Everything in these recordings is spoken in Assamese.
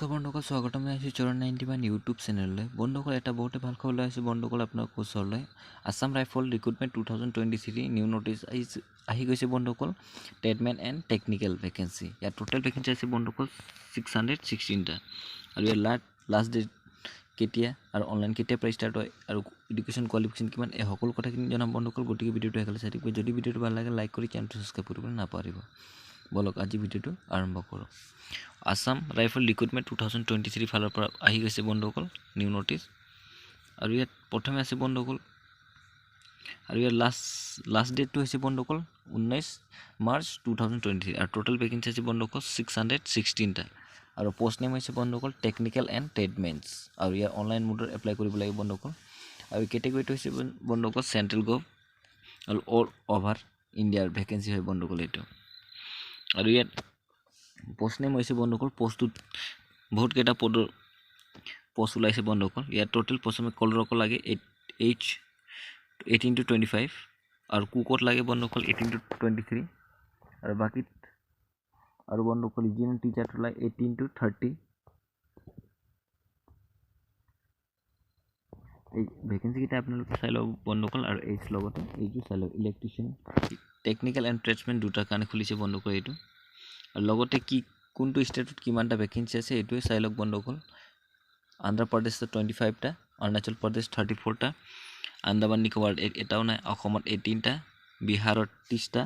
বন্ধুসকল স্বাগতম জনাইছোঁ চৰণ 91 ইউটিউব চেনেললৈ। বন্ধুসকল এটা বহুতে ভাল খবৰ লৈ আহিছোঁ বন্ধুসকল আপোনাৰ ওচৰলৈ। Assam rifle recruitment 2023 new notice আহি গৈছে বন্ধুসকল। Tradesmen and technical vacancy. ইয়াত টোটেল ভেকেঞ্চি আছে বন্ধুসকল 616টা। আৰু ইয়াৰ লাষ্ট ডেট কেতিয়া আৰু অনলাইন কেতিয়াৰ পৰা ষ্টাৰ্ট হয় আৰু এডুকেশ্যন কোৱালিফিকেশ্যন কিমান এই সকলো কথাখিনি জনাম বন্ধুসকল। গতিকে ভিডিঅ'টো একেলগে চাই থাকিব। যদি ভিডিঅ'টো ভাল লাগে লাইক কৰি চেনেলটো ছাবস্ক্ৰাইব কৰিবলৈ নাপাহৰিব। বলক আজি ভিডিঅ'টো আৰম্ভ কৰোঁ। আছাম ৰাইফল ৰিক্ৰুটমেণ্ট 2023 ফালৰ পৰা আহি গৈছে বন্ধুসকল নিউ নটিছ। আৰু ইয়াত প্ৰথমে আছে বন্ধুসকল আৰু ইয়াৰ লাষ্ট ডেটটো হৈছে বন্ধুসকল 19 মাৰ্চ 2023 আৰু টোটেল ভেকেঞ্চি আছে বন্ধুসকল 616টা। আৰু পোষ্ট নেম হৈছে বন্ধুসকল টেকনিকেল এণ্ড ট্ৰেডমেন্স। আৰু ইয়াৰ অনলাইন মোডত এপ্লাই কৰিব লাগিব বন্ধুসকল। আৰু কেটেগৰীটো হৈছে বন্ধুসকল চেণ্ট্ৰেল গভ আৰু অল অভাৰ ইণ্ডিয়াৰ ভেকেঞ্চি হয় বন্ধুসকল এইটো। আৰু ইয়াত পোষ্ট নেম হৈছে বন্ধুসকল পোষ্টটোত বহুত কেইটা পদৰ পোষ্ট ওলাইছে বন্ধুসকল। ইয়াত টোটেল প্ৰথমে কলৰক লাগে 18 to 25 আৰু কুকত লাগে বন্ধুসকল 18 to 23 আৰু বাকি আৰু বন্ধুসকল ৰিজনেল টিচাৰ লাগে 18 to 30। এই ভেকেঞ্চি কেইটা আপোনালোকে চাই লওক বন্ধুসকল। আৰু এইজ লগতে এইটো চাই লওক। ইলেক্ট্ৰিচিয়ান টেকনিকেল এণ্ড ট্ৰেডমেন দুটাৰ কাৰণে খুলিছে বন্ধুসকল এইটো। আৰু লগতে কোনটো ষ্টেটত কিমানটা ভেকেঞ্চি আছে এইটোৱে চাই লওক বন্ধুসকল। অন্ধ্ৰপ্ৰদেশত 25টা, অৰুণাচল প্ৰদেশ 34টা, আন্দামান নিকোবাৰ এটাও নাই, অসমত 18টা, বিহাৰত 30টা,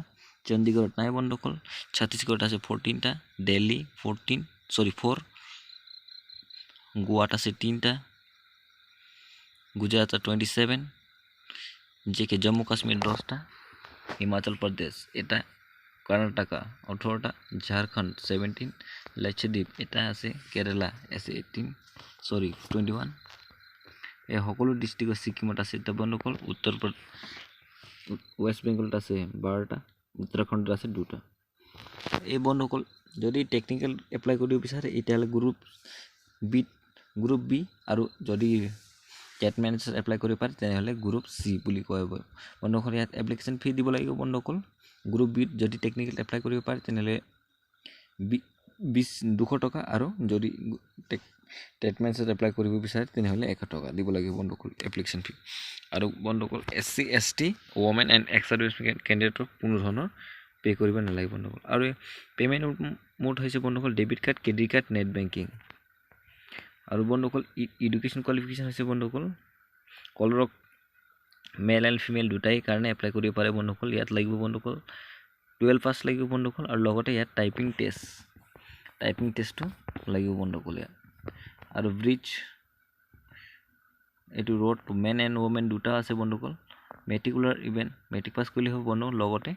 চণ্ডীগড়ত নাই বন্ধুসকল, ছত্তীশগড়ত আছে 14টা, দিল্লী 4, গোৱাত আছে 3টা, গুজৰাটত 27, যেকে জম্মু কাশ্মীৰ 10টা, হিমাচল প্ৰদেশ এটা, কৰ্ণাটকা 18টা, ঝাৰখণ্ড 17, লক্ষদ্বীপ এটা আছে, কেৰালা আছে 21। এই সকলো ডিষ্ট্ৰিক্টত ছিকিমত আছে এটা বন্ধুসকল, ৱেষ্ট বেংগলত আছে 12টা, উত্তৰাখণ্ডত আছে 2টা। এই বন্ধুসকল যদি টেকনিকেল এপ্লাই কৰিব বিচাৰে এতিয়াহ'লে গ্ৰুপ বি আৰু যদি ট্ৰেডমেন্সত এপ্লাই কৰিব পাৰে তেনেহ'লে গ্ৰুপ চি বুলি কয় বন্ধুসকল। ইয়াত এপ্লিকেশ্যন ফি দিব লাগিব বন্ধুসকল। গ্ৰুপ বিত যদি টেকনিকেল এপ্লাই কৰিব পাৰে তেনেহ'লে 200 টকা আৰু যদি ট্ৰেডমেন্সত এপ্লাই কৰিব বিচাৰে তেনেহ'লে 100 টকা দিব লাগিব বন্ধুসকল এপ্লিকেশ্যন ফি। আৰু বন্ধুসকল SC ST women and ex service কেণ্ডিডেটক কোনো ধৰণৰ পে' কৰিব নালাগে বন্ধুসকল। আৰু পে'মেণ্ট মোড হৈছে বন্ধুসকল debit card, credit card, net banking. আৰু বন্ধুসকল এডুকেশ্যন কোৱালিফিকেশ্যন হৈছে বন্ধুসকল কলৰক মেল এণ্ড ফিমেল দুটাই কাৰণে এপ্লাই কৰিব পাৰে বন্ধুসকল। ইয়াত লাগিব বন্ধুসকল 12 পাছ লাগিব বন্ধুসকল। আৰু লগতে ইয়াত টাইপিং টেষ্টটো লাগিব বন্ধুসকল ইয়াত। আৰু ব্ৰিজ এইটো ৰোড মেন এণ্ড ওমেন দুটা আছে বন্ধুসকল। মেট্ৰিকুলাৰ ইভেণ্ট মেট্ৰিক পাছ কৰিলে হ'ব বন্ধু। লগতে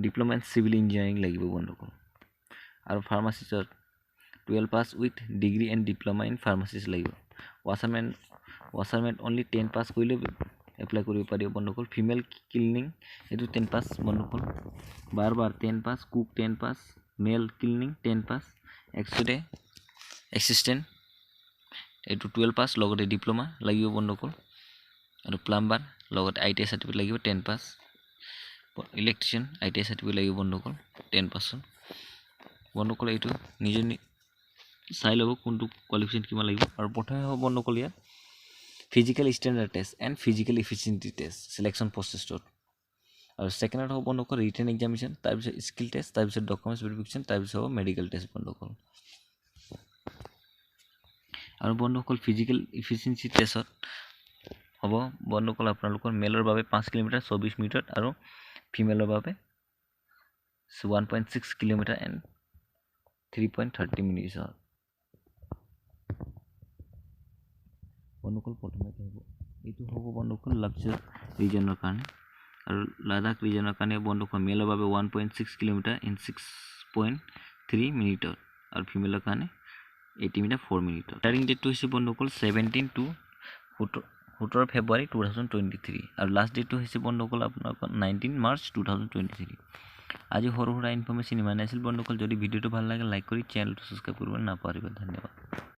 ডিপ্ল'মা ইন চিভিল ইঞ্জিনিয়াৰিং লাগিব বন্ধুসকল। আৰু ফাৰ্মাচিষ্টত 12 pass with degree and diploma in pharmacist লাগিব। ৱাছাৰমেন অনলি 10 পাছ কৰিলে এপ্লাই কৰিব পাৰিব বন্ধুসকল। ফিমেল ক্লিনিং এইটো 10 পাছ বন্ধুসকল। বাৰ 10 পাছ, কুক 10 পাছ, মেল ক্লিনিং 10 পাছ, এক্সৰে এছিষ্টেণ্ট এইটো 12 পাছ, লগতে ডিপ্ল'মা লাগিব বন্ধুসকল। আৰু প্লাম্বাৰ লগতে ITI চাৰ্টিফিকেট লাগিব 10 পাছ। ইলেক্ট্ৰিচিয়ান ITI চাৰ্টিফিকেট লাগিব বন্ধুসকল 10 পাছত বন্ধুসকল। এইটো নিজে চাই ল'ব কোনটো কোৱালিফিকেশ্যন কিমান লাগিব। আৰু প্ৰথমে হ'ব বন্ধুসকল ইয়াত physical standard test and physical efficiency test selection প্ৰচেছটোত। আৰু ছেকেণ্ডত হ'ব বন্ধুসকল ৰিটেন এক্সামিনেশ্যন, তাৰপিছত স্কিল টেষ্ট, তাৰপিছত ডকুমেণ্টছ ভেৰিফিকেশ্যন, তাৰপিছত হ'ব মেডিকেল টেষ্ট বন্ধুসকল। আৰু বন্ধুসকল ফিজিকেল ইফিচিয়েঞ্চি টেষ্টত হ'ব বন্ধুসকল আপোনালোকৰ মেলৰ বাবে 5 কিলোমিটাৰ 24 মিনিটত আৰু ফিমেলৰ বাবে 1.6 কিলোমিটাৰ এণ্ড 3.30 মিনিটছত বন্ধুসকল। প্ৰথমতে হ'ব এইটো হ'ব বন্ধুসকল লাকচাৰ ৰিজনৰ কাৰণে। আৰু লাডাখ ৰিজনৰ কাৰণে বন্ধুসকল মেলৰ বাবে 1.6 কিলোমিটাৰ ইন 6.3 মিনিটত আৰু ফিমেলৰ কাৰণে 80 মিটাৰ 4 মিনিটত। ষ্টাৰ্টিং ডেটটো হৈছে বন্ধুসকল 17 to 17 ফেব্ৰুৱাৰী 2023 আৰু লাষ্ট ডেটটো হৈছে বন্ধুসকল আপোনালোকৰ 19 মাৰ্চ 2023। আজি সৰু সুৰা ইনফৰ্মেশ্যন ইমানেই আছিল বন্ধুসকল। যদি ভিডিঅ'টো ভাল লাগে লাইক কৰি চেনেলটো ছাবস্ক্ৰাইব কৰিব নাপাহৰিব। ধন্যবাদ।